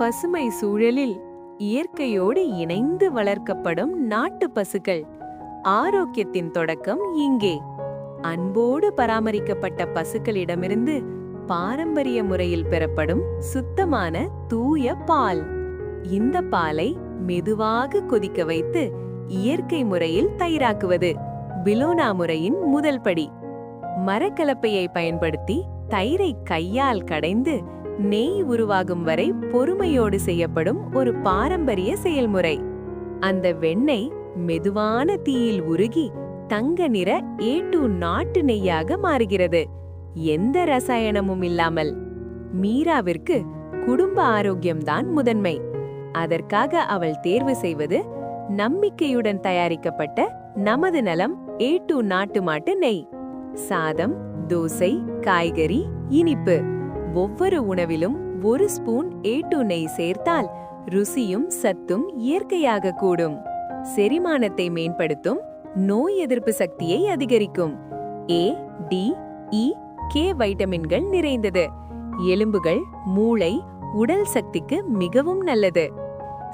பசுமை சூழலில் இயற்கையோடு இணைந்து வளர்க்கப்படும் நாட்டு பசுக்கள். ஆரோக்கியத்தின் தொடக்கம் இங்கே. அன்போடு பராமரிக்கப்பட்ட பசுக்களிடமிருந்து பாரம்பரிய முறையில் பெறப்படும் சுத்தமான தூய பால். இந்த பாலை மெதுவாக கொதிக்க வைத்து இயற்கை முறையில் தயிராக்குவது பிலோனா முறையின் முதல் படி. மரக்கலப்பையை பயன்படுத்தி தயிரை கையால் கடைந்து நெய் உருவாகும் வரை பொறுமையோடு செய்யப்படும் ஒரு பாரம்பரிய செயல்முறை. அந்த வெண்ணெய் மெதுவான தீயில் உருகி தங்க நிற A2 நாட்டு நெய்யாக மாறுகிறது, எந்த ரசாயனமும் இல்லாமல். மீராவிற்கு குடும்ப ஆரோக்கியம்தான் முதன்மை. அதற்காக அவள் தேர்வு செய்வது நம்பிக்கையுடன் தயாரிக்கப்பட்ட நமது நலம் A2 நாட்டு மாட்டு நெய். சாதம், தோசை, காய்கறி, இனிப்பு, ஒவ்வொரு உணவிலும் ஒரு ஸ்பூன் A2 நெய் சேர்த்தால் ருசியும் சத்தும் இயற்கையாக கூடும். செரிமானத்தை மேம்படுத்தும், நோய் எதிர்ப்பு சக்தியை அதிகரிக்கும். A, D, E, K வைட்டமின்கள் நிறைந்தது. எலும்புகள், மூளை, உடல் சக்திக்கு மிகவும் நல்லது.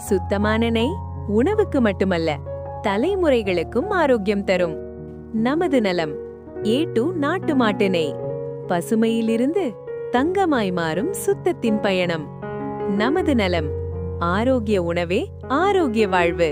சுத்தமான நெய் உணவுக்கு மட்டுமல்ல, தலைமுறைகளுக்கும் ஆரோக்கியம் தரும். நமது நலம் A2 நாட்டு மாட்டு நெய். பசுமையிலிருந்து தங்கமாய் மாறும் சுத்தத்தின் பயணம். நமது நலம். ஆரோக்கிய உணவே ஆரோக்கிய வாழ்வு.